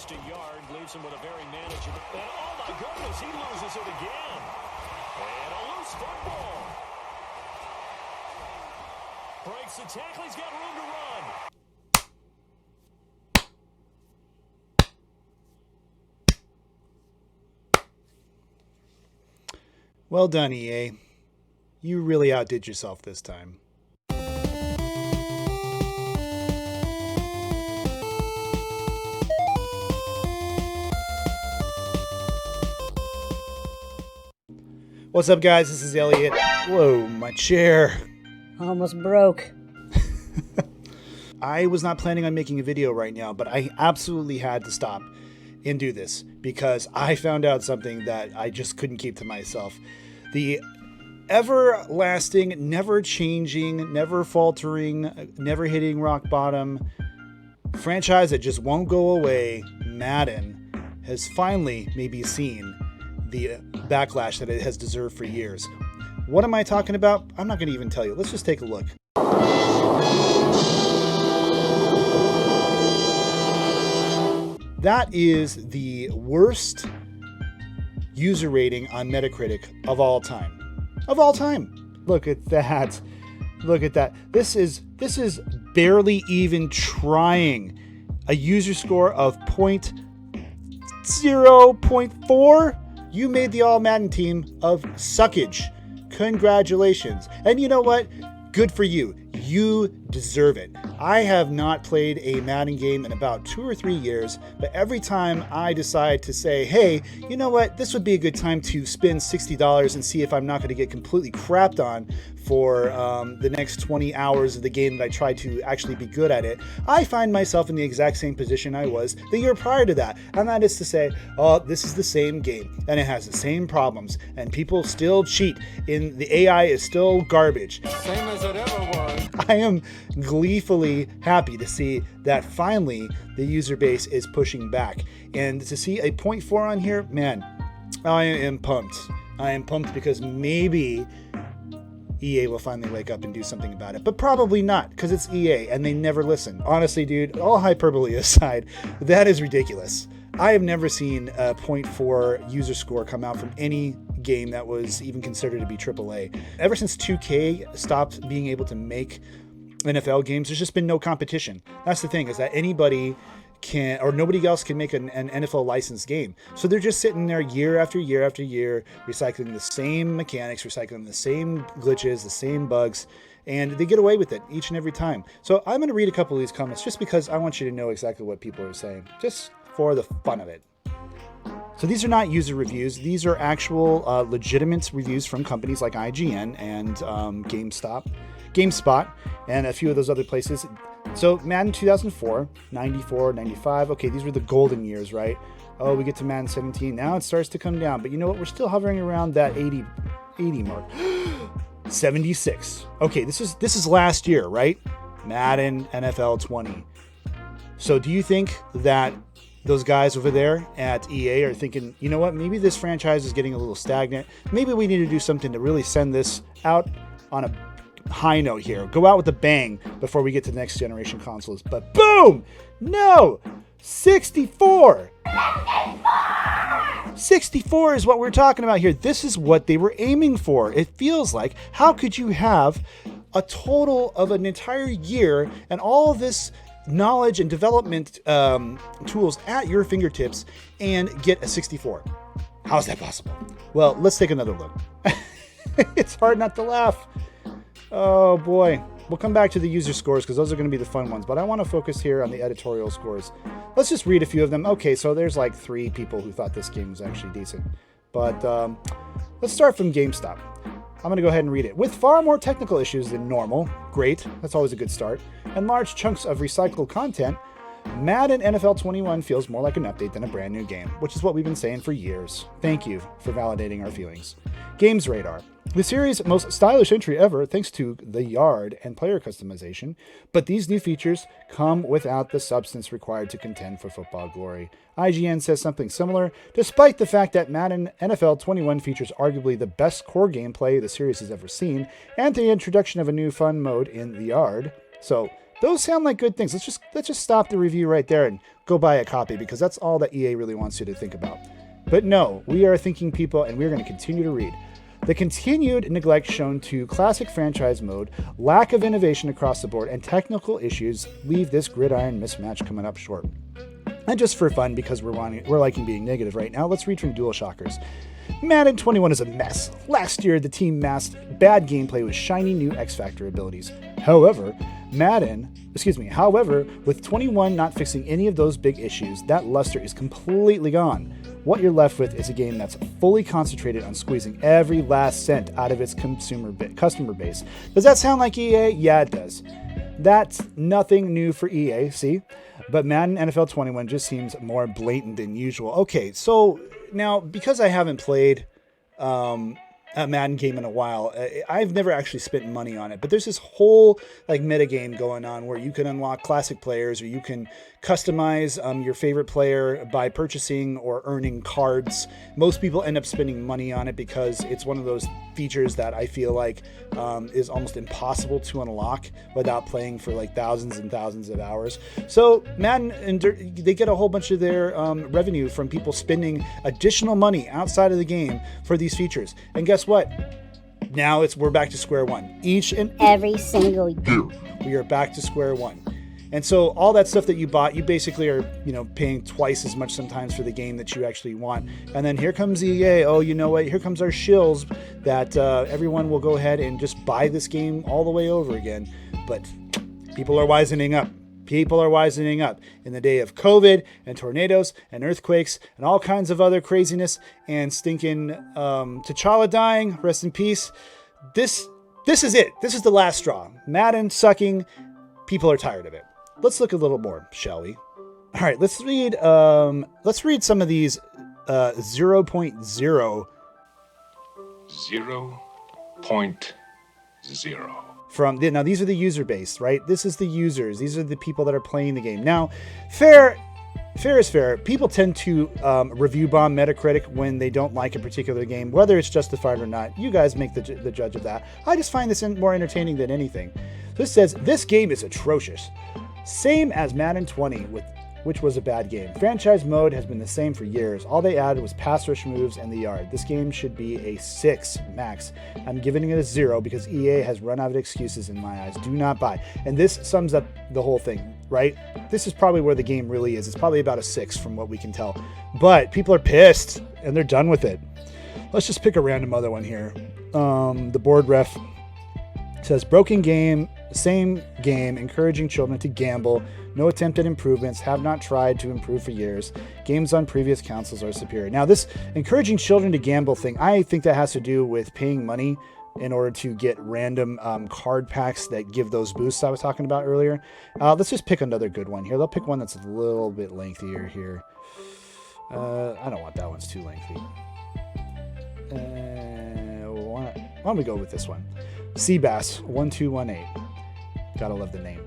First to yard, leaves him with a very manageable. And oh my goodness, he loses it again. And a loose football. Breaks the tackle, he's got room to run. Well done, EA. You really outdid yourself this time. What's up, guys? This is Elliot. Whoa, my chair. Almost broke. I was not planning on making a video right now, but I absolutely had to stop and do this because I found out something that I just couldn't keep to myself. The everlasting, never changing, never faltering, never hitting rock bottom franchise that just won't go away, Madden, has finally maybe seen the backlash that it has deserved for years. What am I talking about? I'm not going to even tell you. Let's just take a look. That is the worst user rating on Metacritic of all time. Of all time. Look at that. Look at that. This is barely even trying a user score of 0.4. You made the All Madden team of suckage. Congratulations. And you know what? Good for you. You deserve it. I have not played a Madden game in about 2 or 3 years, but every time I decide to say, hey, you know what, this would be a good time to spend $60 and see if I'm not going to get completely crapped on for the next 20 hours of the game that I try to actually be good at it, I find myself in the exact same position I was the year prior to that. And that is to say, oh, this is the same game, and it has the same problems, and people still cheat, and the AI is still garbage. Same as it ever was. I am gleefully happy to see that finally the user base is pushing back. And to see a 0.4 on here, man, I am pumped. I am pumped because maybe EA will finally wake up and do something about it. But probably not, because it's EA and they never listen. Honestly, dude, all hyperbole aside, that is ridiculous. I have never seen a 0.4 user score come out from any game that was even considered to be AAA. Ever since 2K stopped being able to make NFL games, there's just been no competition. That's the thing, is that anybody can, or nobody else can make an NFL licensed game. So they're just sitting there year after year after year, recycling the same mechanics, recycling the same glitches, the same bugs, and they get away with it each and every time. So I'm going to read a couple of these comments just because I want you to know exactly what people are saying, just for the fun of it. So these are not user reviews. These are actual legitimate reviews from companies like IGN and GameSpot, and a few of those other places. So Madden 2004, 94, 95. Okay, these were the golden years, right? Oh, we get to Madden 17. Now it starts to come down. But you know what? We're still hovering around that 80 mark. 76. Okay, this is last year, right? Madden NFL 20. So do you think that those guys over there at EA are thinking, you know what, maybe this franchise is getting a little stagnant. Maybe we need to do something to really send this out on a high note here. Go out with a bang before we get to the next generation consoles. But boom! No! 64! 64 is what we're talking about here. This is what they were aiming for. It feels like, how could you have a total of an entire year and all of this knowledge and development tools at your fingertips and get a 64? How is that possible? Well, let's take another look. It's hard not to laugh. Oh boy. We'll come back to the user scores because those are going to be the fun ones, but I want to focus here on the editorial scores. Let's just read a few of them. Okay, so there's like 3 people who thought this game was actually decent. But let's start from GameStop. I'm going to go ahead and read it. With far more technical issues than normal, great, that's always a good start, and large chunks of recycled content, Madden NFL 21 feels more like an update than a brand new game, which is what we've been saying for years. Thank you for validating our feelings. Games Radar. The series' most stylish entry ever thanks to the yard and player customization, but these new features come without the substance required to contend for football glory. IGN says something similar, despite the fact that Madden NFL 21 features arguably the best core gameplay the series has ever seen, and the introduction of a new fun mode in the yard. So Those sound like good things. Let's just stop the review right there and go buy a copy, because that's all that EA really wants you to think about. But no, we are thinking people, and we're going to continue to read. The continued neglect shown to classic franchise mode, lack of innovation across the board, and technical issues leave this gridiron mismatch coming up short. And just for fun, because we're liking being negative right now, let's read from DualShockers. Madden 21 is a mess. Last year, the team masked bad gameplay with shiny new X-Factor abilities. However, with 21 not fixing any of those big issues, that luster is completely gone. What you're left with is a game that's fully concentrated on squeezing every last cent out of its customer base. Does that sound like EA? Yeah, it does. That's nothing new for EA, see? But Madden NFL 21 just seems more blatant than usual. Okay, so now, because I haven't played a Madden game in a while, I've never actually spent money on it, but there's this whole like meta game going on where you can unlock classic players, or you can customize your favorite player by purchasing or earning cards. Most people end up spending money on it because it's one of those features that I feel like is almost impossible to unlock without playing for like thousands and thousands of hours. So Madden, they get a whole bunch of their revenue from people spending additional money outside of the game for these features. And guess what? Now we're back to square one. Each and every single year, we are back to square one. And so all that stuff that you bought, you basically are, paying twice as much sometimes for the game that you actually want. And then here comes EA. Oh, you know what? Here comes our shills that everyone will go ahead and just buy this game all the way over again. But people are wisening up. People are wisening up. In the day of COVID and tornadoes and earthquakes and all kinds of other craziness and stinking T'Challa dying, rest in peace. This is it. This is the last straw. Madden sucking. People are tired of it. Let's look a little more, shall we? All right, let's read some of these 0.0. 0.0. Now these are the user base, right? This is the users. These are the people that are playing the game. Now, fair is fair. People tend to review bomb Metacritic when they don't like a particular game, whether it's justified or not. You guys make the judge of that. I just find this more entertaining than anything. This says, this game is atrocious. Same as Madden 20, which was a bad game. Franchise mode has been the same for years. All they added was pass rush moves and the yard. This game should be a 6 max. I'm giving it a 0 because EA has run out of excuses in my eyes. Do not buy. And this sums up the whole thing, right? This is probably where the game really is. It's probably about a 6 from what we can tell. But people are pissed and they're done with it. Let's just pick a random other one here. The board ref says, broken game, same game, encouraging children to gamble, no attempt at improvements, have not tried to improve for years. Games on previous consoles are superior. Now, this encouraging children to gamble thing, I think that has to do with paying money in order to get random card packs that give those boosts I was talking about earlier. Let's just pick another good one here. They'll pick one that's a little bit lengthier here. I don't want that one's too lengthy. Why don't we go with this one? Seabass1218. Gotta love the name.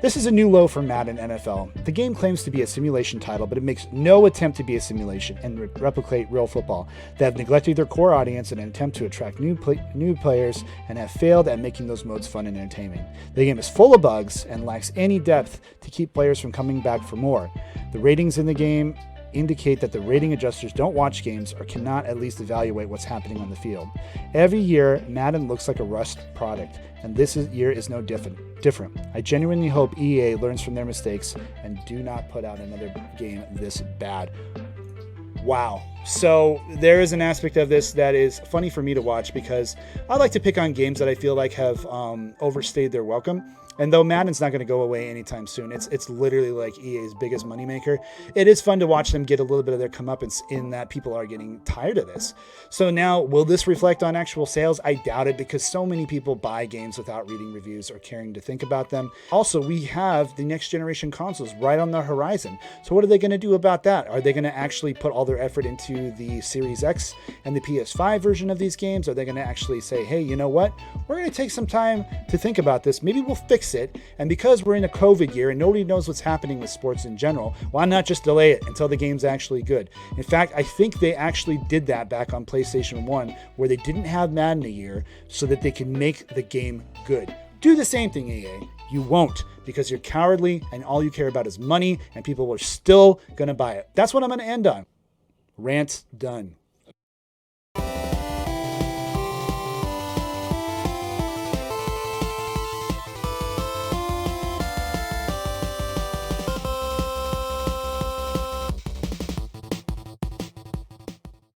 This is a new low for Madden NFL. The game claims to be a simulation title, but it makes no attempt to be a simulation and replicate real football. They have neglected their core audience in an attempt to attract new players and have failed at making those modes fun and entertaining. The game is full of bugs and lacks any depth to keep players from coming back for more. The ratings in the game indicate that the rating adjusters don't watch games or cannot at least evaluate what's happening on the field. Every year, Madden looks like a rust product, and this year is no different. I genuinely hope EA learns from their mistakes and do not put out another game this bad. Wow. So there is an aspect of this that is funny for me to watch because I like to pick on games that I feel like have overstayed their welcome. And though Madden's not going to go away anytime soon, it's literally like EA's biggest moneymaker. It is fun to watch them get a little bit of their comeuppance in that people are getting tired of this. So now, will this reflect on actual sales? I doubt it because so many people buy games without reading reviews or caring to think about them. Also, we have the next generation consoles right on the horizon. So what are they going to do about that? Are they going to actually put all their effort into the Series X and the PS5 version of these games? Are they going to actually say, hey, you know what? We're going to take some time to think about this. Maybe we'll fix it, and because we're in a COVID year and nobody knows what's happening with sports in general, why not just delay it until the game's actually good? In fact, I think they actually did that back on PlayStation 1 where they didn't have Madden a year so that they can make the game good. Do the same thing, EA. You won't, because you're cowardly and all you care about is money, and people are still going to buy it. That's what I'm going to end on. Rant done.